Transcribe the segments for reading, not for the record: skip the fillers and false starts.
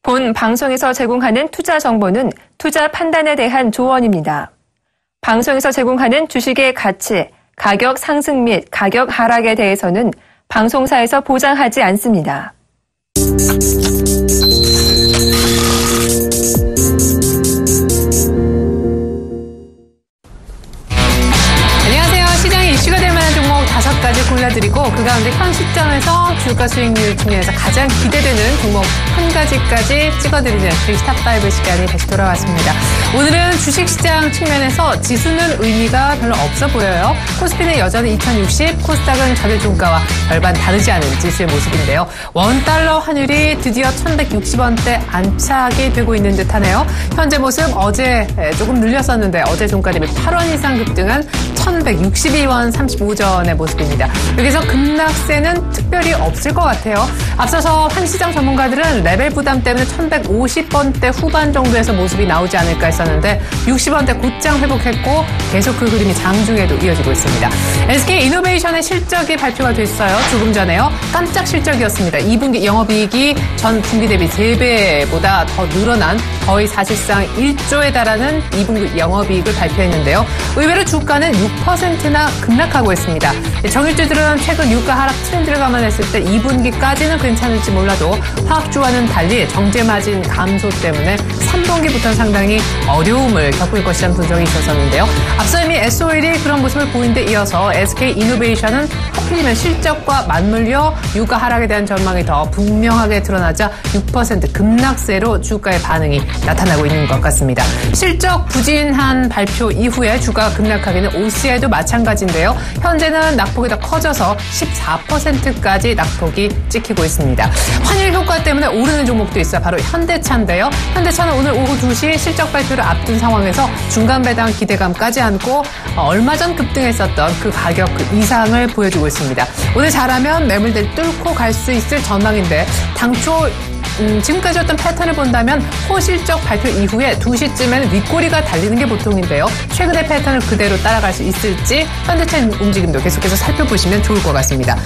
본 방송에서 제공하는 투자 정보는 투자 판단에 대한 조언입니다. 방송에서 제공하는 주식의 가치, 가격 상승 및 가격 하락에 대해서는 방송사에서 보장하지 않습니다. 이슈가 될 만한 종목 5가지 골라드리고 그 가운데 현 시점에서 주가 수익률 측면에서 가장 기대되는 종목 1가지까지 찍어드리는 주식 탑5 시간이 다시 돌아왔습니다. 오늘은 주식시장 측면에서 지수는 의미가 별로 없어 보여요. 코스피는 여전히 2060, 코스닥은 전일 종가와 별반 다르지 않은 지수의 모습인데요. 원달러 환율이 드디어 1160원대 안착이 되고 있는 듯하네요. 현재 모습 어제 조금 늘렸었는데 어제 종가 대비 8원 이상 급등한 1162원 35전의 모습입니다. 여기서 급락세는 특별히 없을 것 같아요. 앞서서 한 시장 전문가들은 레벨 부담 때문에 1150원대 후반 정도에서 모습이 나오지 않을까 했었는데 60원대 곧장 회복했고 계속 그 그림이 장중에도 이어지고 있습니다. SK이노베이션의 실적이 발표가 됐어요. 조금 전에요. 깜짝 실적이었습니다. 2분기 영업이익이 전 분기 대비 3배보다 더 늘어난 거의 사실상 1조에 달하는 2분기 영업이익을 발표했는데요. 의외로 주가는 6%나 급락하고 있습니다. 정일주들은 최근 유가 하락 트렌드를 감안했을 때 2분기까지는 괜찮을지 몰라도 화학주와는 달리 정제마진 감소 때문에 3분기부터는 상당히 어려움을 겪을 것이라는 분석이 있었는데요. 앞서 이미 S-오일이 그런 모습을 보인 데 이어서 SK이노베이션은 하필이면 실적과 맞물려 유가 하락에 대한 전망이 더 분명하게 드러나자 6% 급락세로 주가의 반응이 나타나고 있는 것 같습니다. 실적 부진한 발표 이후에 주가가 급락하기는 OCI도 마찬가지인데요. 현재는 낙폭이 더 커져서 14%까지 낙폭이 찍히고 있습니다. 환율 효과 때문에 오르는 종목도 있어요. 바로 현대차인데요. 현대차는 오늘 오후 2시 실적 발표를 앞둔 상황에서 중간 배당 기대감까지 안고 얼마 전 급등했었던 그 가격 그 이상을 보여주고 있습니다. 오늘 잘하면 매물대를 뚫고 갈 수 있을 전망인데 당초 지금까지 어떤 패턴을 본다면 호실적 발표 이후에 2시쯤에는 윗꼬리가 달리는 게 보통인데요. 최근의 패턴을 그대로 따라갈 수 있을지 현대차 움직임도 계속해서 살펴보시면 좋을 것 같습니다.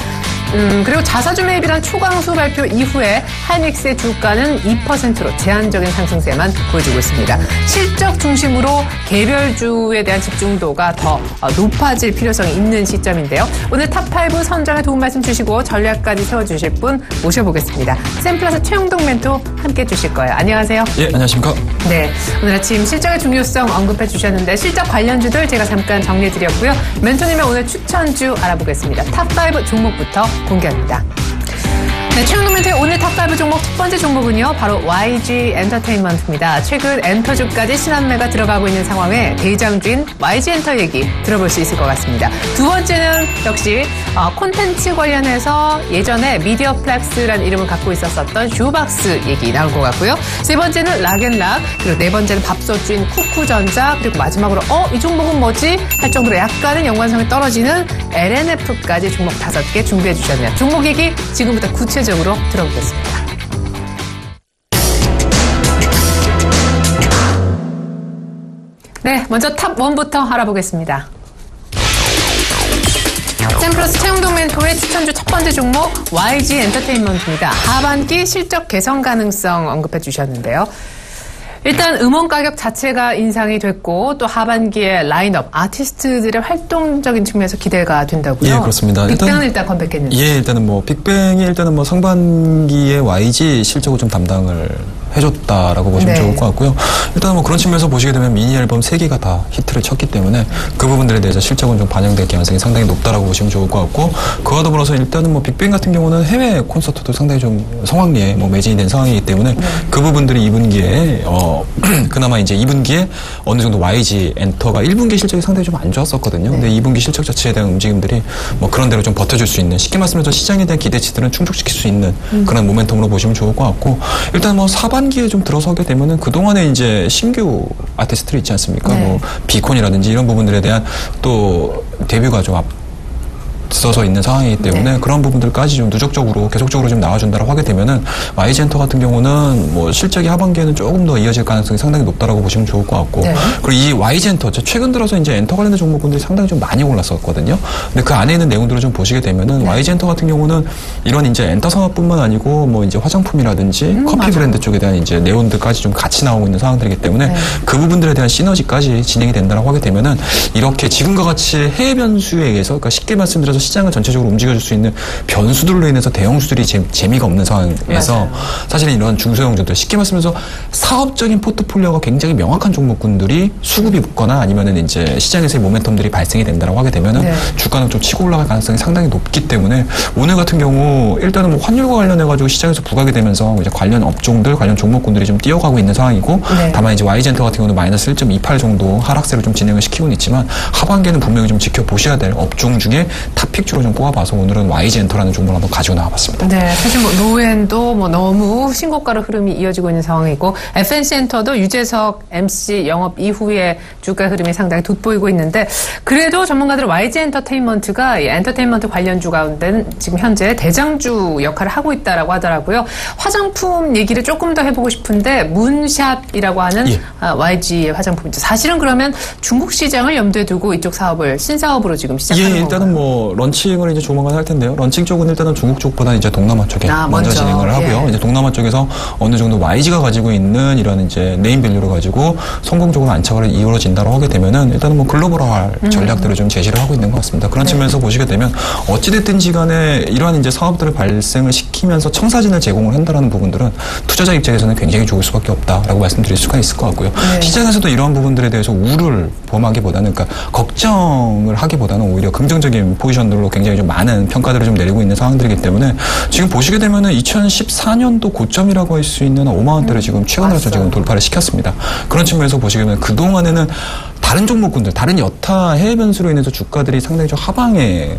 그리고 자사주 매입이란 초강수 발표 이후에 하이닉스의 주가는 2%로 제한적인 상승세만 보여주고 있습니다. 실적 중심으로 개별주에 대한 집중도가 더 높아질 필요성이 있는 시점인데요. 오늘 탑5 선정에 도움 말씀 주시고 전략까지 세워주실 분 모셔보겠습니다. 샘플러스 최영동 멘토 함께 해주실 거예요. 안녕하세요. 예, 안녕하십니까. 네, 오늘 아침 실적의 중요성 언급해 주셨는데 실적 관련주들 제가 잠깐 정리해드렸고요. 멘토님의 오늘 추천주 알아보겠습니다. 탑5 종목부터 공개합니다. 네, 최영동 멘토의 오늘 탑5 종목 첫 번째 종목은요. 바로 YG 엔터테인먼트입니다. 최근 엔터주까지 신한매가 들어가고 있는 상황에 대장주인 YG 엔터 얘기 들어볼 수 있을 것 같습니다. 두 번째는 역시 콘텐츠 관련해서 예전에 미디어플렉스라는 이름을 갖고 있었던 쇼박스 얘기 나올 것 같고요. 세 번째는 락앤락, 그리고 네 번째는 밥솥주인 쿠쿠전자, 그리고 마지막으로 이 종목은 뭐지? 할 정도로 약간은 연관성이 떨어지는 LNF까지 종목 5개 준비해 주셨네요. 종목 얘기 지금부터 구체적으로 들어보겠습니다. 네, 먼저 탑1부터 알아보겠습니다. 샘플러스 최영동 멘토의 추천주 첫 번째 종목 YG 엔터테인먼트입니다. 하반기 실적 개선 가능성 언급해 주셨는데요. 일단 음원 가격 자체가 인상이 됐고 또 하반기에 라인업 아티스트들의 활동적인 측면에서 기대가 된다고요. 예, 그렇습니다. 빅뱅은 일단 컴백했는데. 예, 일단은 빅뱅이 상반기에 YG 실적을 좀 담당을 해줬다라고 보시면 좋을 것 같고요. 일단 그런 측면에서 보시게 되면 미니 앨범 3개가 다 히트를 쳤기 때문에 그 부분들에 대해서 실적은 좀 반영될 가능성이 상당히 높다라고 보시면 좋을 것 같고, 그와 더불어서 일단은 빅뱅 같은 경우는 해외 콘서트도 상당히 좀 성황리에 매진이 된 상황이기 때문에 그 부분들이 2분기에 그나마 이제 2분기에 어느 정도 YG 엔터가 1분기 실적이 상당히 좀 안 좋았었거든요. 근데 2분기 실적 자체에 대한 움직임들이 그런 대로 좀 버텨줄 수 있는, 쉽게 말씀해서 시장에 대한 기대치들은 충족시킬 수 있는 그런 모멘텀으로 보시면 좋을 것 같고, 일단 하반기에 좀 들어서게 되면은 그동안에 이제 신규 아티스트들이 있지 않습니까? 비콘이라든지 이런 부분들에 대한 또 데뷔가 좀 앞서서 있는 상황이기 때문에 그런 부분들까지 좀 누적적으로 계속적으로 좀 나와준다고 하게 되면은 YG엔터 같은 경우는 뭐 실적이 하반기에는 조금 더 이어질 가능성이 상당히 높다라고 보시면 좋을 것 같고 그리고 이 YG엔터 최근 들어서 이제 엔터 관련된 종목군들이 상당히 좀 많이 올랐었거든요. 근데 그 안에 있는 내용들을 좀 보시게 되면은 YG엔터 같은 경우는 이런 이제 엔터 산업뿐만 아니고 뭐 이제 화장품이라든지 커피 브랜드 쪽에 대한 이제 내용들까지 좀 같이 나오고 있는 상황들이기 때문에 그 부분들에 대한 시너지까지 진행이 된다고 하게 되면은 이렇게 지금과 같이 해외 변수에 의해서 그러니까 쉽게 말씀드려서 시장을 전체적으로 움직여줄 수 있는 변수들로 인해서 대형 수들이 재미가 없는 상황에서 사실은 이런 중소형주들 쉽게 말씀드려서 사업적인 포트폴리오가 굉장히 명확한 종목군들이 수급이 붙거나 아니면은 이제 시장에서의 모멘텀들이 발생이 된다고 하게 되면은 주가는 좀 치고 올라갈 가능성이 상당히 높기 때문에 오늘 같은 경우 일단은 뭐 환율과 관련해 가지고 시장에서 부각이 되면서 이제 관련 업종들 관련 종목군들이 좀 뛰어가고 있는 상황이고 다만 이제 YG엔터 같은 경우는 마이너스 1.28 정도 하락세를 좀 진행을 시키고는 있지만 하반기에는 분명히 좀 지켜보셔야 될 업종 중에 탑픽주로 좀 꼽아봐서 오늘은 YG엔터라는 종목을 한번 가지고 나와봤습니다. 네, 사실 뭐 로엔도 뭐 너무 신고가로 흐름이 이어지고 있는 상황이고 FNC엔터도 유재석 MC 영업 이후에 주가 흐름이 상당히 돋보이고 있는데 그래도 전문가들은 YG엔터테인먼트가 이 엔터테인먼트 관련주 가운데는 지금 현재 대장주 역할을 하고 있다라고 하더라고요. 화장품 얘기를 조금 더 해보고 싶은데 문샵이라고 하는 YG의 화장품이죠. 사실은 그러면 중국 시장을 염두에 두고 이쪽 사업을 신사업으로 지금 시작하는 건가요? 일단은 뭐 런칭을 이제 조만간 할 텐데요. 런칭 쪽은 일단은 중국 쪽보다 이제 동남아 쪽에 먼저 진행을 하고요. 이제 동남아 쪽에서 어느 정도 YG가 가지고 있는 이런 이제 네임밸류를 가지고 성공적으로 안착을 이루어진다고 하게 되면은 일단은 뭐 글로벌화 전략들을 좀 제시를 하고 있는 것 같습니다. 그런 측면에서 보시게 되면 어찌됐든지 간에 이러한 이제 사업들을 발생을 시키면서 청사진을 제공을 한다라는 부분들은 투자자 입장에서는 굉장히 좋을 수밖에 없다라고 말씀드릴 수가 있을 것 같고요. 시장에서도 이러한 부분들에 대해서 우려를 범하기보다는 그러니까 걱정을 하기보다는 오히려 긍정적인 포지션들로 굉장히 좀 많은 평가들을 좀 내리고 있는 상황들이기 때문에 지금 보시게 되면은 2014년도 고점이라고 할 수 있는 5만 원대를 지금 최근에서 지금 돌파를 시켰습니다. 그런 측면에서 보시게 되면 그동안에는 다른 종목군들, 다른 여타 해외 변수로 인해서 주가들이 상당히 좀 하방에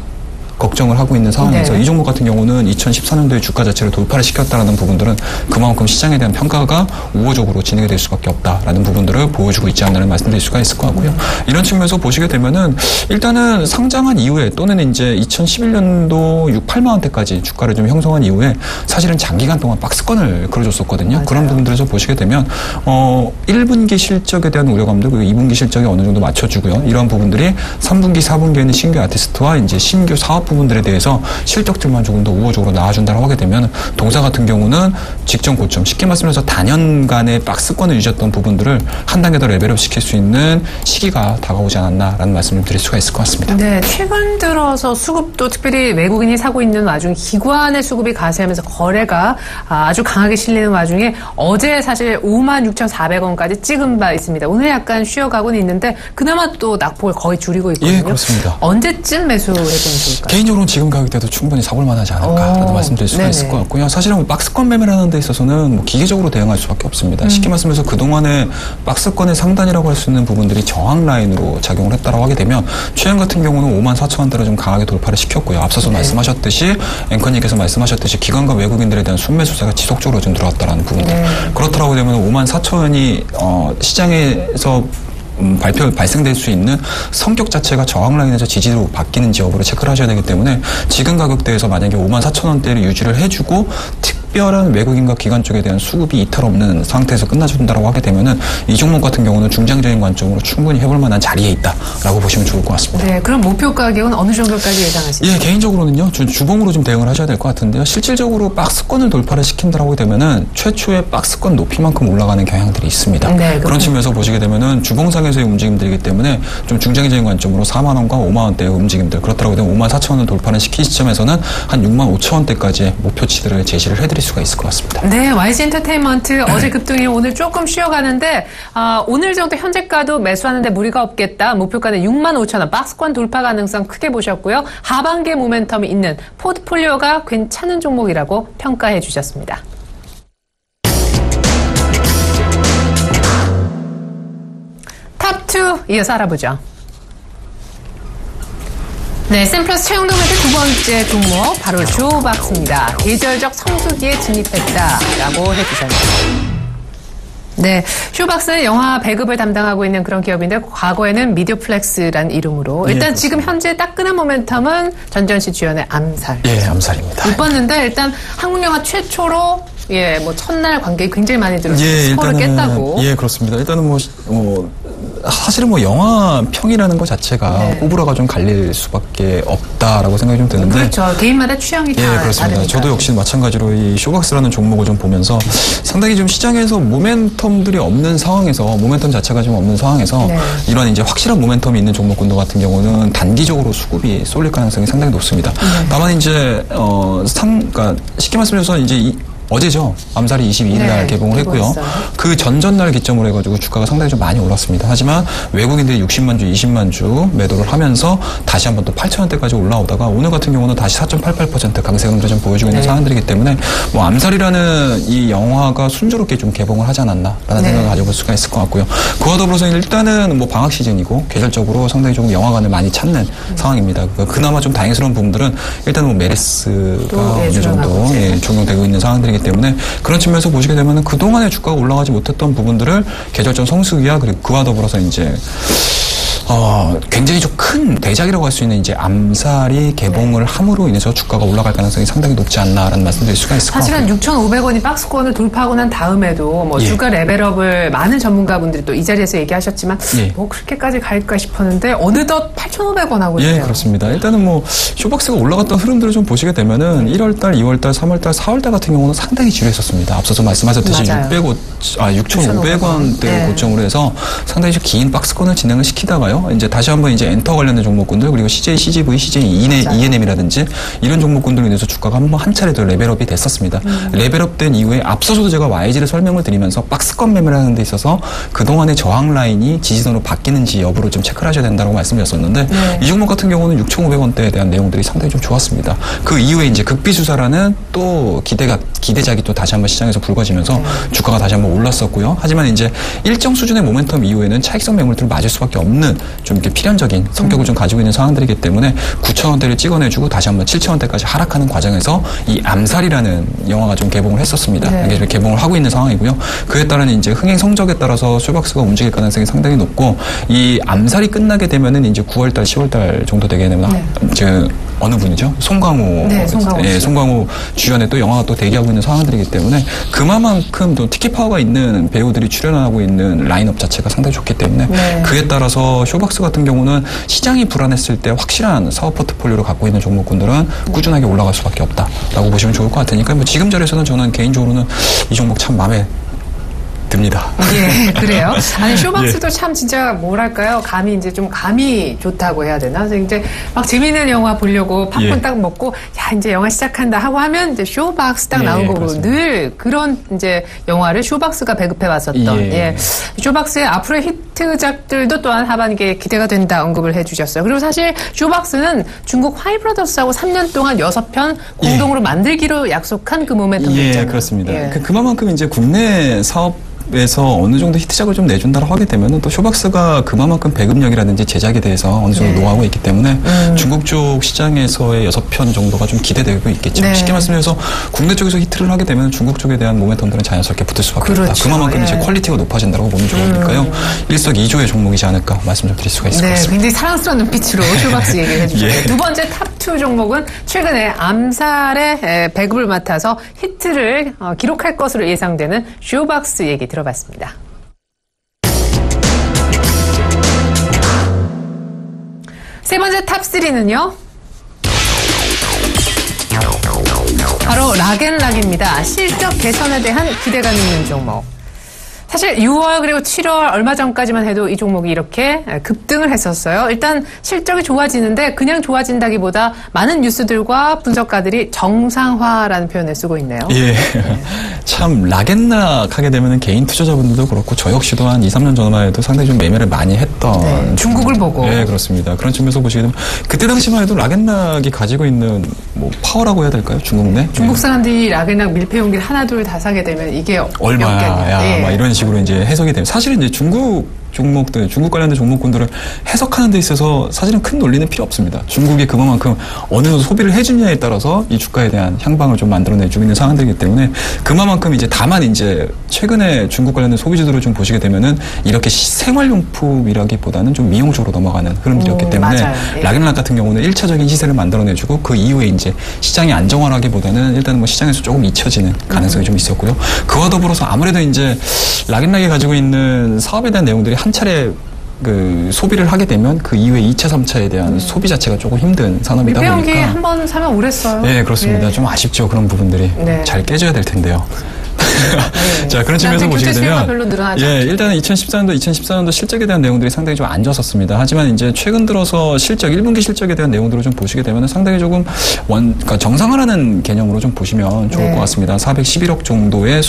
걱정을 하고 있는 상황에서 이 종목 같은 경우는 2014년도에 주가 자체를 돌파를 시켰다라는 부분들은 그만큼 시장에 대한 평가가 우호적으로 진행이 될 수밖에 없다라는 부분들을 보여주고 있지 않나는 말씀드릴 수가 있을 것 같고요. 이런 측면에서 보시게 되면은 일단은 상장한 이후에 또는 이제 2011년도 6, 8만 원대까지 주가를 좀 형성한 이후에 사실은 장기간 동안 박스권을 그려줬었거든요. 그런 부분들에서 보시게 되면 1분기 실적에 대한 우려감들 그리고 2분기 실적에 어느 정도 맞춰주고요. 이런 부분들이 3분기, 4분기에는 신규 아티스트와 이제 신규 사업 부분들에 대해서 실적들만 조금 더 우호적으로 나와준다고 하게 되면 동사 같은 경우는 직전 고점 쉽게 말씀해서 단연간의 박스권을 유지했던 부분들을 한 단계 더 레벨업 시킬 수 있는 시기가 다가오지 않았나라는 말씀을 드릴 수가 있을 것 같습니다. 네, 최근 들어서 수급도 특별히 외국인이 사고 있는 와중에 기관의 수급이 가세하면서 거래가 아주 강하게 실리는 와중에 어제 사실 56,400원까지 찍은 바 있습니다. 오늘 약간 쉬어가고는 있는데 그나마 또 낙폭을 거의 줄이고 있거든요. 예, 그렇습니다. 언제쯤 매수해보면 좋을까요? 개인적으로는 지금 가격대도 충분히 사볼 만하지 않을까라고 말씀드릴 수가 있을 것 같고요. 사실은 뭐 박스권 매매를 하는 데 있어서는 뭐 기계적으로 대응할 수밖에 없습니다. 쉽게 말씀해서 그동안에 박스권의 상단이라고 할 수 있는 부분들이 저항 라인으로 작용을 했다라고 하게 되면 최근 같은 경우는 54,000원대로 좀 강하게 돌파를 시켰고요. 앞서서 말씀하셨듯이 앵커님께서 말씀하셨듯이 기관과 외국인들에 대한 순매수세가 지속적으로 좀 들어왔다라는 부분들. 그렇다라고 되면 54,000원이 시장에서 발생될 수 있는 성격 자체가 저항 라인에서 지지로 바뀌는지 여부를 체크를 하셔야 되기 때문에 지금 가격대에서 만약에 54,000원대를 유지를 해주고 특별한 외국인과 기관 쪽에 대한 수급이 이탈 없는 상태에서 끝나준다고 하게 되면은 이 종목 같은 경우는 중장기적인 관점으로 충분히 해볼 만한 자리에 있다라고 보시면 좋을 것 같습니다. 네, 그럼 목표 가격은 어느 정도까지 예상하시죠? 예, 개인적으로는요, 주봉으로 좀 대응을 하셔야 될 것 같은데요. 실질적으로 박스권을 돌파를 시킨다라고 하게 되면은 최초의 박스권 높이만큼 올라가는 경향들이 있습니다. 네, 그런 측면에서 보시게 되면은 주봉상에서의 움직임들이기 때문에 좀 중장기적인 관점으로 4만 원과 5만 원대의 움직임들 그렇다고 되면 54,000원을 돌파를 시킨 시점에서는 한 6만 5천원대까지의 목표치들을 제시를 해드릴 수가 있을 것 같습니다. 네, YG엔터테인먼트 어제 급등이 오늘 조금 쉬어가는데 오늘 정도 현재가도 매수하는데 무리가 없겠다. 목표가는 6만 5천원 박스권 돌파 가능성 크게 보셨고요. 하반기에 모멘텀이 있는 포트폴리오가 괜찮은 종목이라고 평가해 주셨습니다. 탑2 이어서 알아보죠. 네, 샘플러스 최영동 매트 두 번째 종목 바로 조박스입니다. 계절적 성수기에 진입했다라고 해주셨네요. 네, 쇼박스는 영화 배급을 담당하고 있는 그런 기업인데 과거에는 미디어플렉스라는 이름으로 일단 예, 지금 현재 따끈한 모멘텀은 전지현 씨 주연의 암살. 예, 암살입니다. 못 봤는데 일단 한국 영화 최초로 뭐 첫날 관객이 굉장히 많이 들어서 스포를 깼다고. 예, 그렇습니다. 일단은 사실은 영화 평이라는 것 자체가 네. 호불호가 좀 갈릴 수밖에 없다라고 생각이 좀 드는데. 그렇죠. 개인마다 취향이 다 그렇습니다. 다르니까. 저도 역시 마찬가지로 이 쇼박스라는 종목을 좀 보면서 상당히 좀 시장에서 모멘텀들이 없는 상황에서 모멘텀 자체가 좀 없는 상황에서 네. 이런 이제 확실한 모멘텀이 있는 종목군들 같은 경우는 단기적으로 수급이 쏠릴 가능성이 상당히 높습니다. 다만 이제 그러니까 쉽게 말씀드려서 이제 어제죠. 암살이 22일 날 개봉을 했고요. 그 전전날 기점으로 해가지고 주가가 상당히 좀 많이 올랐습니다. 하지만 외국인들이 60만 주, 20만 주 매도를 하면서 다시 한번 또 8,000원대까지 올라오다가 오늘 같은 경우는 다시 4.88% 강세 흐름을 좀 보여주고 있는 상황들이기 때문에 암살이라는 이 영화가 순조롭게 좀 개봉을 하지 않았나라는 생각을 가져볼 수가 있을 것 같고요. 그와 더불어서 일단은 방학 시즌이고 계절적으로 상당히 조금 영화관을 많이 찾는 상황입니다. 그나마 좀 다행스러운 부분들은 일단은 메르스가 어느 정도 적용되고 있는 상황들이기 때문에 그런 측면에서 보시게 되면 그동안에 주가가 올라가지 못했던 부분들을 계절적 성수기와 그리고 그와 더불어서 이제 굉장히 좀 큰 대작이라고 할 수 있는 이제 암살이 개봉을 함으로 인해서 주가가 올라갈 가능성이 상당히 높지 않나라는 말씀드릴 수가 있을 것 같아요. 사실은 6,500원이 박스권을 돌파하고 난 다음에도 주가 레벨업을 많은 전문가분들이 또 이 자리에서 얘기하셨지만 그렇게까지 갈까 싶었는데 어느덧 8,500원 하고 있네요. 예, 그렇습니다. 일단은 쇼박스가 올라갔던 흐름들을 좀 보시게 되면은 1월달, 2월달, 3월달, 4월달 같은 경우는 상당히 지루했었습니다. 앞서서 말씀하셨듯이 6,500원대 고점으로 해서 상당히 좀 긴 박스권을 진행을 시키다가요. 이제 다시 한번 이제 엔터 관련된 종목군들 그리고 CJ, CGV, CJ ENM이라든지 이런 종목군들로 인해서 주가가 한 차례 더 레벨업이 됐었습니다. 레벨업된 이후에 앞서서도 제가 YG를 설명을 드리면서 박스권 매매를 하는 데 있어서 그동안의 저항 라인이 지지선으로 바뀌는지 여부를 좀 체크를 하셔야 된다고 말씀드렸었는데 이 종목 같은 경우는 6,500원대에 대한 내용들이 상당히 좀 좋았습니다. 그 이후에 이제 극비수사라는 또 기대작이 또 다시 한번 시장에서 불거지면서 주가가 다시 한번 올랐었고요. 하지만 이제 일정 수준의 모멘텀 이후에는 차익성 매물들을 맞을 수밖에 없는 좀 이렇게 필연적인 성격을 좀 가지고 있는 상황들이기 때문에 9,000원대를 찍어내주고 다시 한번 7,000원대까지 하락하는 과정에서 이 암살이라는 영화가 좀 개봉을 했었습니다. 이게 개봉을 하고 있는 상황이고요. 그에 따른 이제 흥행 성적에 따라서 쇼박스가 움직일 가능성이 상당히 높고 이 암살이 끝나게 되면은 이제 9월달, 10월달 정도 되게 되면 이제 어느 분이죠? 송강호. 송강호 주연의 또 영화가 또 대기하고 있는 상황들이기 때문에 그만큼 또 티켓 파워가 있는 배우들이 출연하고 있는 라인업 자체가 상당히 좋기 때문에 그에 따라서 쇼박스 같은 경우는 시장이 불안했을 때 확실한 사업 포트폴리오를 갖고 있는 종목군들은 꾸준하게 올라갈 수밖에 없다라고 보시면 좋을 것 같으니까 지금 자리에서는 저는 개인적으로는 이 종목 참 마음에 듭니다. 예, 그래요. 아니, 쇼박스도 참 진짜 뭐랄까요. 감이 좋다고 해야 되나? 그래서 이제 막 재미있는 영화 보려고 팝콘 딱 먹고, 이제 영화 시작한다 하고 하면 이제 쇼박스 딱 나온 거고 늘 그런 이제 영화를 쇼박스가 배급해 왔었던, 쇼박스의 앞으로의 히트작들도 또한 하반기에 기대가 된다 언급을 해 주셨어요. 그리고 사실 쇼박스는 중국 화이브러더스하고 3년 동안 6편 공동으로 만들기로 약속한 그 모멘텀이 있잖아요. 그렇습니다. 그만큼 이제 국내 사업에서 어느 정도 히트작을 좀 내준다고 하게 되면은 또 쇼박스가 그만큼 배급력이라든지 제작에 대해서 어느 정도 노하우가 있기 때문에 중국 쪽 시장에서의 6편 정도가 좀 기대되고 있겠죠. 쉽게 말씀드려서 국내 쪽에서 히트를 하게 되면 중국 쪽에 대한 모멘텀들은 자연스럽게 붙을 수밖에 없다. 그만큼 이제 퀄리티가 높아진다고 보면 좋으니까요. 일석이조의 종목이지 않을까 말씀 좀 드릴 수가 있을 것 같습니다. 굉장히 사랑스러운 눈빛으로 쇼박스 얘기를 해주셨어요. 두 번째 탑2 종목은 최근에 암살의 배급을 맡아서 히트를 기록할 것으로 예상되는 쇼박스 얘기 들어봤습니다. 세 번째 탑3는요. 바로 락앤락입니다. 실적 개선에 대한 기대가 있는 종목. 사실 6월 그리고 7월 얼마 전까지만 해도 이 종목이 이렇게 급등을 했었어요. 일단 실적이 좋아지는데 그냥 좋아진다기보다 많은 뉴스들과 분석가들이 정상화라는 표현을 쓰고 있네요. 참 락앤락 하게 되면 개인 투자자분들도 그렇고 저 역시도 한 2, 3년 전만 해도 상당히 좀 매매를 많이 했던 중국을 보고. 그렇습니다. 그런 측면에서 보시게 되면 그때 당시만 해도 락앤락이 가지고 있는 파워라고 해야 될까요? 중국 내? 중국 사람들이 락앤락 밀폐용기를 하나 둘 다 사게 되면 이게 얼마야 막 이런 식으로 이제 해석이 되면 사실은 이제 중국 종목들, 중국 관련된 종목군들을 해석하는 데 있어서 사실은 큰 논리는 필요 없습니다. 중국이 그만큼 어느 정도 소비를 해주냐에 따라서 이 주가에 대한 향방을 좀 만들어내주고 있는 상황들이기 때문에 그만큼 이제 다만 이제 최근에 중국 관련된 소비주들을 좀 보시게 되면은 이렇게 생활용품이라기보다는 좀 미용 쪽으로 넘어가는 흐름들이었기 때문에 예. 락앤락 같은 경우는 1차적인 시세를 만들어내주고 그 이후에 이제 시장이 안정화라기보다는 일단 뭐 시장에서 조금 잊혀지는 가능성이 좀 있었고요. 그와 더불어서 아무래도 이제 락앤락이 가지고 있는 사업에 대한 내용들이 한 차례 그 소비를 하게 되면 그 이후에 2차, 3차에 대한 소비 자체가 조금 힘든 산업이다 보니까. 밀폐용기 한 번 사면 오래 써요. 네, 그렇습니다. 예. 좀 아쉽죠. 그런 부분들이. 네. 잘 깨져야 될 텐데요. 네. 자, 그런 측면에서 보시게 되면 별로 늘어나지 예, 일단은 2014년도, 2014년도 실적에 대한 내용들이 상당히 좀 안 좋았었습니다. 하지만 이제 최근 들어서 실적, 1분기 실적에 대한 내용들을 좀 보시게 되면 상당히 조금 그러니까 정상화라는 개념으로 좀 보시면 좋을 것 같습니다. 411억 정도의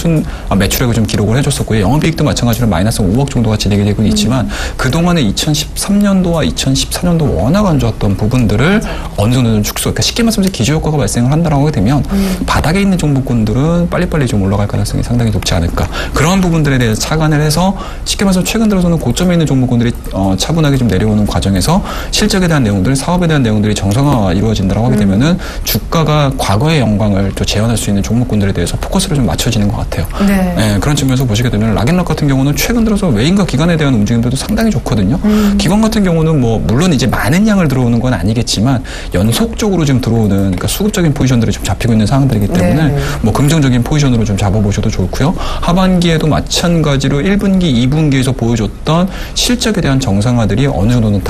매출액을 좀 기록을 해줬었고요. 영업이익도 마찬가지로 마이너스 5억 정도가 진행이 되고 있지만 그동안에 2013년도와 2014년도 워낙 안 좋았던 부분들을 어느 정도 좀 축소, 그러니까 쉽게 말씀해서 기저효과가 발생을 한다라고 하게 되면 바닥에 있는 종목군들은 빨리빨리 좀 올라갈 가능성이 상당히 높지 않을까. 그러한 부분들에 대해서 착안을 해서 쉽게 말해서 최근 들어서는 고점에 있는 종목군들이 차분하게 좀 내려오는 과정에서 실적에 대한 내용들, 사업에 대한 내용들이 정상화가 이루어진다라고 하게 되면은 주가가 과거의 영광을 또 재현할 수 있는 종목군들에 대해서 포커스를 좀 맞춰지는 것 같아요. 네. 네, 그런 측면에서 보시게 되면 락앤락 같은 경우는 최근 들어서 외인과 기관에 대한 움직임들도 상당히 좋거든요. 기관 같은 경우는 뭐 물론 이제 많은 양을 들어오는 건 아니겠지만 연속적으로 좀 들어오는 그러니까 수급적인 포지션들이 좀 잡히고 있는 상황들이기 때문에 뭐 긍정적인 포지션으로 좀 잡아보셔도 좋고요. 하반기에도 마찬가지로 1분기, 2분기에서 보여줬던 실적에 대한 정상화들이 어느 정도는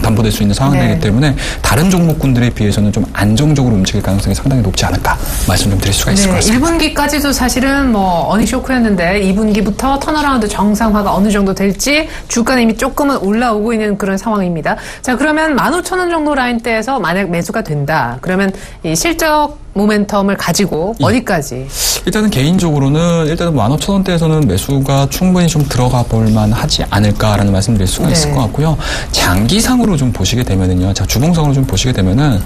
담보될 수 있는 상황이기 때문에 다른 종목군들에 비해서는 좀 안정적으로 움직일 가능성이 상당히 높지 않을까 말씀 좀 드릴 수가 있을 것 같습니다. 1분기까지도 사실은 뭐 어닝 쇼크였는데 2분기부터 턴어라운드 정상화가 어느 정도 될지 주가는 이미 조금은 올라오고 있는 그런 상황입니다. 자, 그러면 15,000원 정도 라인대에서 만약 매수가 된다. 그러면 이 실적 모멘텀을 가지고 어디까지? 일단은 개인적으로는 일단은 15,000원대에서는 매수가 충분히 좀 들어가 볼 만하지 않을까라는 말씀드릴 수가 있을 것 같고요. 장기상으로 좀 보시게 되면은요. 자, 주봉상으로 좀 보시게 되면은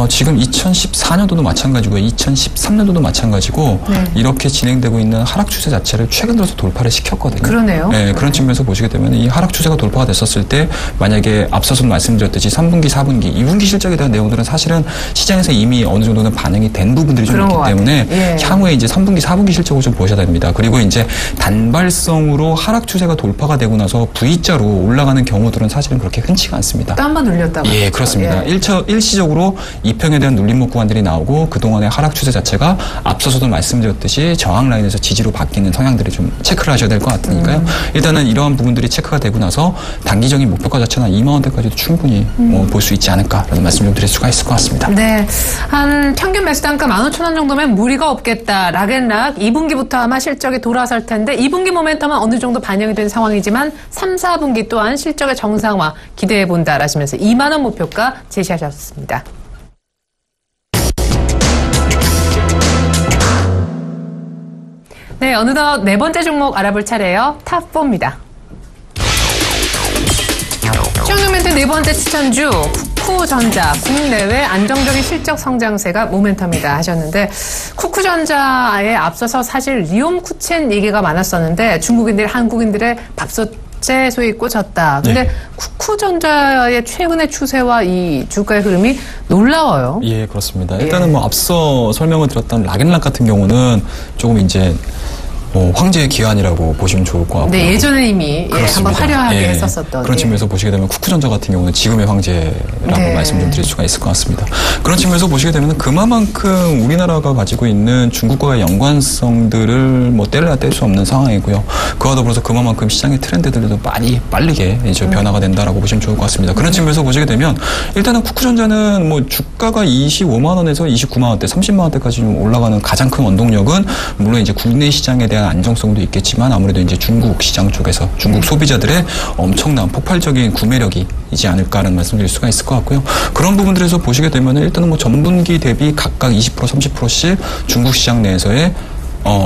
지금 2014년도도 마찬가지고 2013년도도 마찬가지고 이렇게 진행되고 있는 하락 추세 자체를 최근 들어서 돌파를 시켰거든요. 그러네요. 네, 그런 측면에서 보시게 되면 이 하락 추세가 돌파가 됐었을 때 만약에 앞서서 말씀드렸듯이 3분기, 4분기, 2분기 실적에 대한 내용들은 사실은 시장에서 이미 어느 정도는 반영이 된 부분들이 좀 있기 때문에 향후에 이제 3분기, 4분기 실적을 좀 보셔야 됩니다. 그리고 이제 단발성으로 하락 추세가 돌파가 되고 나서 V자로 올라가는 경우들은 사실은 그렇게 흔치가 않습니다. 또 한 번 눌렸다고. 예, 그렇습니다. 일시적으로 이평에 대한 눌림목 구간들이 나오고 그동안의 하락 추세 자체가 앞서서도 말씀드렸듯이 저항 라인에서 지지로 바뀌는 성향들이 좀 체크를 하셔야 될 것 같으니까요. 일단은 이러한 부분들이 체크가 되고 나서 단기적인 목표가 자체는 2만 원대까지도 충분히 볼 수 있지 않을까라는 말씀 좀 드릴 수가 있을 것 같습니다. 네, 한 평균 매수단가 15,000원 정도면 무리가 없겠다. 락앤락 2분기부터 아마 실적이 돌아설 텐데 2분기 모멘텀은 어느 정도 반영이 된 상황이지만 3, 4분기 또한 실적의 정상화 기대해본다 라시면서 2만 원 목표가 제시하셨습니다. 네, 어느덧 네 번째 종목 알아볼 차례예요. 탑4입니다. 시황 멘트 네 번째 추천주 쿠쿠전자 국내외 안정적인 실적 성장세가 모멘텀이다 하셨는데 쿠쿠전자에 앞서서 사실 리옴쿠첸 얘기가 많았었는데 중국인들 한국인들의 밥솥에 소위 꽂혔다. 근데 쿠쿠전자의 최근의 추세와 이 주가의 흐름이 놀라워요. 예, 그렇습니다. 일단은 뭐 앞서 설명을 드렸던 락앤락 같은 경우는 조금 이제 황제의 기한이라고 보시면 좋을 것 같고요. 네, 예전에 이미 한번 화려하게 했었었던. 그런 측면에서 보시게 되면 쿠쿠전자 같은 경우는 지금의 황제라고 말씀 좀 드릴 수가 있을 것 같습니다. 그런 측면에서 보시게 되면 그만큼 우리나라가 가지고 있는 중국과의 연관성들을 뭐 뗄래야 뗄 수 없는 상황이고요. 그와 더불어서 그만큼 시장의 트렌드들도 많이 빠르게 이제 변화가 된다라고 보시면 좋을 것 같습니다. 그런 측면에서 보시게 되면 일단은 쿠쿠전자는 뭐 주가가 25만 원에서 29만 원대, 30만 원대까지 좀 올라가는 가장 큰 원동력은 물론 이제 국내 시장에 대한 안정성도 있겠지만 아무래도 이제 중국 시장 쪽에서 중국 소비자들의 엄청난 폭발적인 구매력이지 않을까라는 말씀드릴 수가 있을 것 같고요. 그런 부분들에서 보시게 되면 일단은 뭐 전분기 대비 각각 20%, 30%씩 중국 시장 내에서의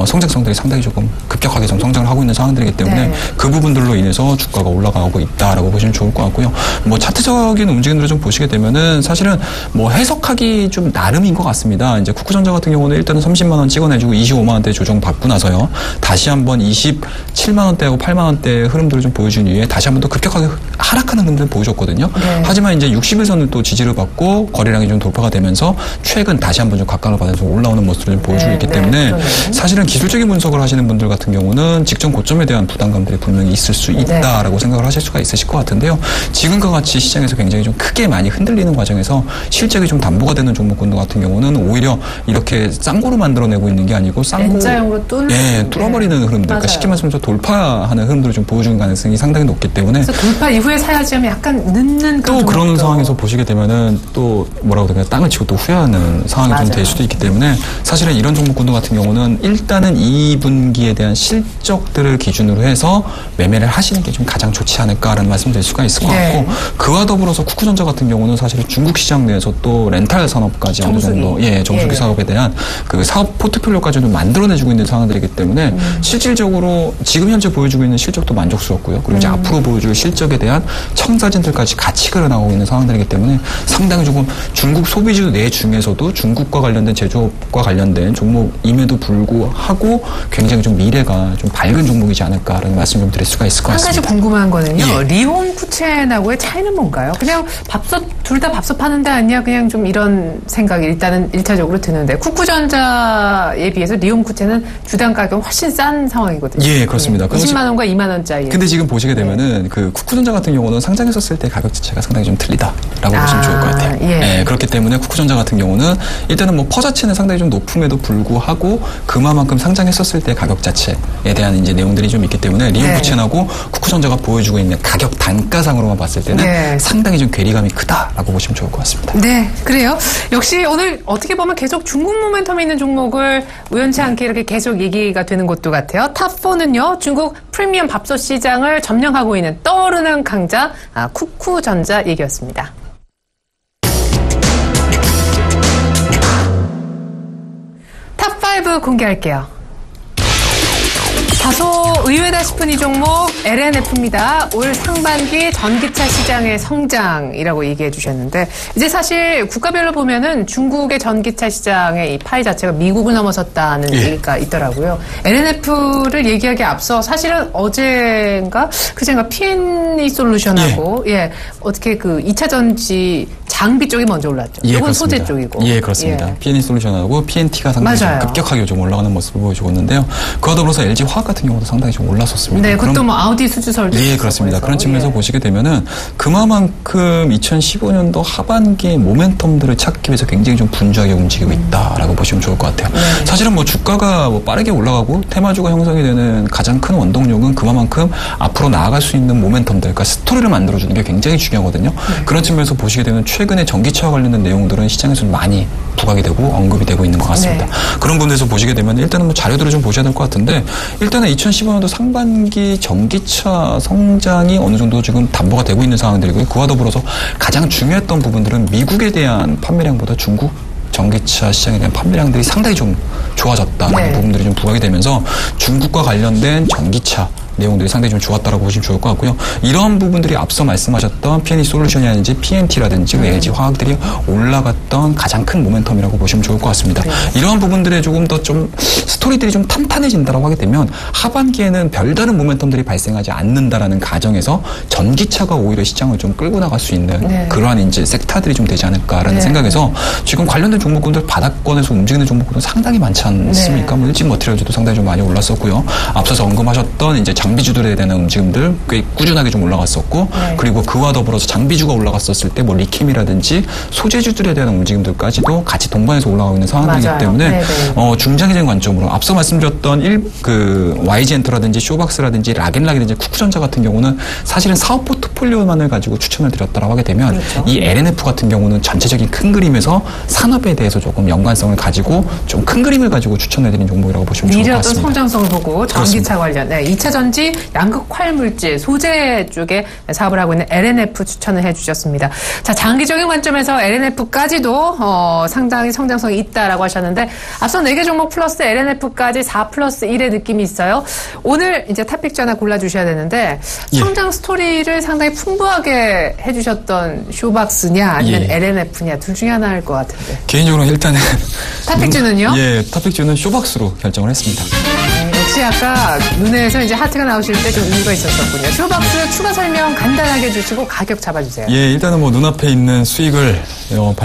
성장성들이 상당히 조금 급격하게 좀 성장을 하고 있는 상황들이기 때문에 네. 그 부분들로 인해서 주가가 올라가고 있다라고 보시면 좋을 것 같고요. 뭐 차트적인 움직임들을 좀 보시게 되면은 사실은 뭐 해석하기 좀 나름인 것 같습니다. 이제 쿠쿠전자 같은 경우는 일단은 30만 원 찍어내주고 25만 원대 조정 받고 나서요. 다시 한번 27만 원대하고 8만 원대의 흐름들을 좀 보여준 이후에 다시 한번 더 급격하게 하락하는 흐름들을 보여줬거든요. 네. 하지만 이제 60일선을 또 지지를 받고 거래량이 좀 돌파가 되면서 최근 다시 한번 좀 각광을 받아서 올라오는 모습을 좀 보여주고 있기 때문에 사실은 기술적인 분석을 하시는 분들 같은 경우는 직전 고점에 대한 부담감들이 분명히 있을 수 있다라고 생각을 하실 수가 있으실 것 같은데요. 지금과 같이 시장에서 굉장히 좀 크게 많이 흔들리는 과정에서 실적이 좀 담보가 되는 종목군들 같은 경우는 오히려 이렇게 쌍고로 만들어내고 있는 게 아니고 N자형으로 뚫어버리는 흐름들, 그러니까 쉽게 말씀해서 돌파하는 흐름들을 좀 보여주는 가능성이 상당히 높기 때문에 그래서 돌파 이후에 사야지 하면 약간 늦는 또 그런 상황에서 보시게 되면은 또 뭐라고 해야 되나 땅을 치고 또 후회하는 상황이 좀 될 수도 있기 때문에 사실은 이런 종목군들 같은 경우는 일단은 2분기에 대한 실적들을 기준으로 해서 매매를 하시는 게 좀 가장 좋지 않을까라는 말씀 드릴 수가 있을 것 같고 그와 더불어서 쿠쿠전자 같은 경우는 사실 중국 시장 내에서 또 렌탈 산업까지 어느 정도 정수기 사업에 대한 그 사업 포트폴리오까지 좀 만들어내주고 있는 상황들이기 때문에 실질적으로 지금 현재 보여주고 있는 실적도 만족스럽고요. 그리고 이제 앞으로 보여줄 실적에 대한 청사진들까지 같이 그려나가고 있는 상황들이기 때문에 상당히 조금 중국 소비주 내 중에서도 중국과 관련된 제조업과 관련된 종목임에도 불구하고 굉장히 좀 미래가 좀 밝은 종목이지 않을까라는 말씀 좀 드릴 수가 있을 것 같습니다. 한 가지 궁금한 거는요. 리홈쿠첸하고의 차이는 뭔가요? 그냥 둘 다 밥솥 파는 데 아니야? 그냥 좀 이런 생각이 일단은 1차적으로 드는데 쿠쿠전자에 비해서 리홈쿠첸은 주당 가격은 훨씬 싼 상황이거든요. 예, 그렇습니다. 20만 원과 2만 원짜리. 근데 지금 보시게 되면은 그 쿠쿠전자 같은 경우는 상장했었을 때 가격 자체가 상당히 좀 틀리다라고 보시면 좋을 것 같아요. 그렇기 때문에 쿠쿠전자 같은 경우는 일단은 뭐 퍼 자체는 상당히 좀 높음에도 불구하고 그만큼 상장했었을 때 가격 자체에 대한 이제 내용들이 좀 있기 때문에 리온쿠첸하고 쿠쿠전자가 보여주고 있는 가격 단가상으로만 봤을 때는 상당히 좀 괴리감이 크다라고 보시면 좋을 것 같습니다. 네, 그래요. 역시 오늘 어떻게 보면 계속 중국 모멘텀이 있는 종목을 우연치 않게 이렇게 계속 얘기가 되는 것도 같아요. 탑4는요, 중국 프리미엄 밥솥 시장을 점령하고 있는 떠오르는 강자 쿠쿠전자 얘기였습니다. 탑5 공개할게요. 다소 의외다 싶은 이 종목 LNF입니다. 올 상반기 전기차 시장의 성장이라고 얘기해 주셨는데 이제 사실 국가별로 보면은 중국의 전기차 시장의 이 파이 자체가 미국을 넘어섰다는 얘기가 있더라고요. LNF를 얘기하기에 앞서 사실은 어젠가 그젠가 P&E 솔루션하고 어떻게 그 2차 전지 장비 쪽이 먼저 올랐죠. 이건 소재 쪽이고. 예, 그렇습니다. P&E 솔루션하고 PNT가 상당히 좀 급격하게 좀 올라가는 모습을 보여주고 있는데요. 그와 더불어서 LG 화학 같은 경우도 상당히 좀 올랐었습니다. 네, 그것도 뭐 아우디 수주설도. 예, 그렇습니다. 그런 측면에서 보시게 되면은 그만큼 2015년도 하반기의 모멘텀들을 찾기 위해서 굉장히 좀 분주하게 움직이고 있다라고 보시면 좋을 것 같아요. 사실은 뭐 주가가 뭐 빠르게 올라가고 테마주가 형성이 되는 가장 큰 원동력은 그만큼 앞으로 나아갈 수 있는 모멘텀들, 그러니까 스토리를 만들어주는 게 굉장히 중요하거든요. 그런 측면에서 보시게 되면 최근에 전기차와 관련된 내용들은 시장에서 많이 부각이 되고 언급이 되고 있는 것 같습니다. 그런 부분에서 보시게 되면 일단은 뭐 자료들을 좀 보셔야 될 것 같은데 일단은 2015년도 상반기 전기차 성장이 어느 정도 지금 담보가 되고 있는 상황들이고요. 그와 더불어서 가장 중요했던 부분들은 미국에 대한 판매량보다 중국 전기차 시장에 대한 판매량들이 상당히 좀 좋아졌다는 부분들이 좀 부각이 되면서 중국과 관련된 전기차 내용들이 상당히 좀 좋았다라고 보시면 좋을 것 같고요. 이런 부분들이 앞서 말씀하셨던 P&E 솔루션이라든지 PNT라든지 LG 화학들이 올라갔던 가장 큰 모멘텀이라고 보시면 좋을 것 같습니다. 이러한 부분들에 조금 더 좀 스토리들이 좀 탄탄해진다라고 하게 되면 하반기에는 별다른 모멘텀들이 발생하지 않는다라는 가정에서 전기차가 오히려 시장을 좀 끌고 나갈 수 있는 그러한 이제 섹터들이 좀 되지 않을까라는 생각에서 지금 관련된 종목군들 바닥권에서 움직이는 종목군들 상당히 많지 않습니까? 뭐 일진 머티리얼즈도 상당히 좀 많이 올랐었고요. 앞서서 언급하셨던 이제 장비주들에 대한 움직임들 꽤 꾸준하게 좀 올라갔었고 그리고 그와 더불어서 장비주가 올라갔었을 때 뭐 리튬이라든지 소재주들에 대한 움직임들까지도 같이 동반해서 올라가고 있는 상황이기 때문에 중장기적인 관점으로 앞서 말씀드렸던 YG엔터라든지 쇼박스라든지 락앤락이라든지 쿠쿠전자 같은 경우는 사실은 사업 포트폴리오만을 가지고 추천을 드렸다라고 하게 되면 이 LNF 같은 경우는 전체적인 큰 그림에서 산업에 대해서 조금 연관성을 가지고 좀 큰 그림을 가지고 추천해드린 종목이라고 보시면 좋을 것 같습니다. 미래 어떤 성장성을 보고 전기차 관련 2차 전지 에너지, 양극 활물질, 소재 쪽에 사업을 하고 있는 LNF 추천을 해주셨습니다. 자, 장기적인 관점에서 LNF까지도 상당히 성장성이 있다라고 하셨는데 앞서 4개 종목 플러스 LNF까지 4+1의 느낌이 있어요. 오늘 이제 탑픽 하나 골라주셔야 되는데 성장 스토리를 상당히 풍부하게 해주셨던 쇼박스냐 아니면 LNF냐 둘 중에 하나일 것 같은데. 개인적으로 일단은 탑픽주는요? 예, 탑픽주는 쇼박스로 결정을 했습니다. 역시 아까 눈에서 이제 하트가 나오실 때 좀 의미가 있었었군요. 쇼박스 추가 설명 간단하게 해주시고 가격 잡아주세요. 예, 일단은 뭐 눈앞에 있는 수익을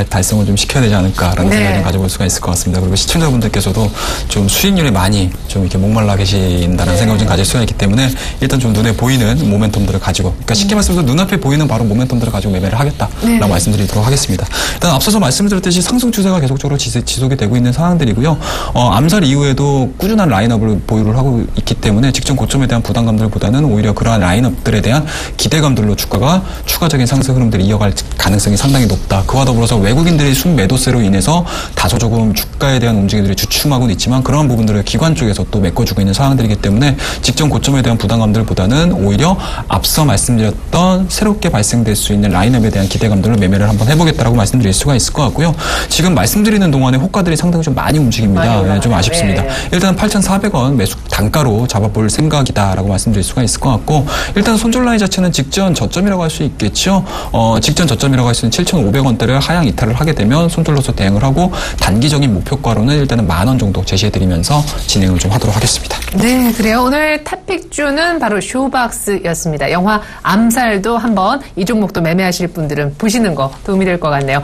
달성을 좀 시켜야 되지 않을까라는 생각을 가져볼 수가 있을 것 같습니다. 그리고 시청자분들께서도 좀 수익률에 많이 좀 이렇게 목말라 계신다는 생각을 좀 가질 수가 있기 때문에 일단 좀 눈에 보이는 모멘텀들을 가지고, 그러니까 쉽게 말씀드려서 눈앞에 보이는 바로 모멘텀들을 가지고 매매를 하겠다라고 말씀드리도록 하겠습니다. 일단 앞서서 말씀드렸듯이 상승 추세가 계속적으로 지속이 되고 있는 상황들이고요. 암살 이후에도 꾸준한 라인업을 보유를 하고 있기 때문에 직전 고점에 대한 부담감들보다는 오히려 그러한 라인업들에 대한 기대감들로 주가가 추가적인 상승 흐름들이 이어갈 가능성이 상당히 높다. 그와 더불어서 외국인들의 순매도세로 인해서 다소 조금 주가에 대한 움직임들이 주춤하고는 있지만 그러한 부분들을 기관 쪽에서 또 메꿔주고 있는 상황들이기 때문에 직전 고점에 대한 부담감들보다는 오히려 앞서 말씀드렸던 새롭게 발생될 수 있는 라인업에 대한 기대감들을 매매를 한번 해보겠다라고 말씀드릴 수가 있을 것 같고요. 지금 말씀드리는 동안에 호가들이 상당히 좀 많이 움직입니다. 네, 좀 아쉽습니다. 일단 8,400원 매수 단가로 잡아볼 생각이다라고 말씀드릴 수가 있을 것 같고, 일단 손절 라인 자체는 직전 저점이라고 할 수 있겠죠. 직전 저점이라고 할 수 있는 7,500원대를 하향 이탈을 하게 되면 손절로서 대응을 하고 단기적인 목표가로는 일단은 10,000원 정도 제시해드리면서 진행을 좀 하도록 하겠습니다. 네, 그래요. 오늘 탑픽주는 바로 쇼박스였습니다. 영화 암살도 한번 이 종목도 매매하실 분들은 보시는 거 도움이 될 것 같네요.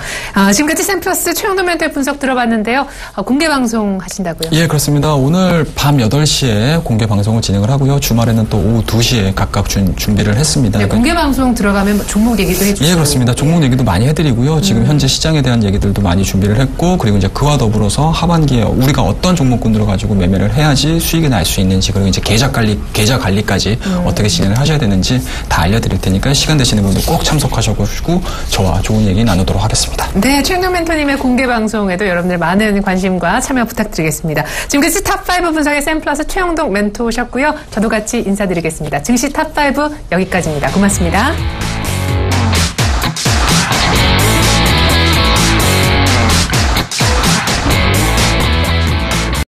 지금까지 샘플러스 최영도 멘토의 분석 들어봤는데요. 공개 방송 하신다고요? 예, 그렇습니다. 오늘 밤 8시에 공개 방송을 진행을 하고요. 주말에는 또 오후 2시에 각각 준비를 했습니다. 네, 공개 방송 들어가면 뭐 종목 얘기도 해주시고. 예, 그렇습니다. 종목 얘기도 많이 해드리고요. 지금 현재 시장에 대한 얘기들도 많이 준비를 했고, 그리고 이제 그와 더불어서 하반기에 우리가 어떤 종목군들을 가지고 매매를 해야지 수익이 날 수 있는지, 그리고 이제 계좌 관리까지 어떻게 진행을 하셔야 되는지 다 알려드릴 테니까 시간 되시는 분들 꼭 참석하셔가지고 저와 좋은 얘기 나누도록 하겠습니다. 네, 최영도 멘토님의 공개 방송에도 여러분들 많은 관심과 참여 부탁드리겠습니다. 지금까지 탑5 분석의 샘플러스 최영동 멘토셨고요. 저도 같이 인사드리겠습니다. 증시 탑5 여기까지입니다. 고맙습니다.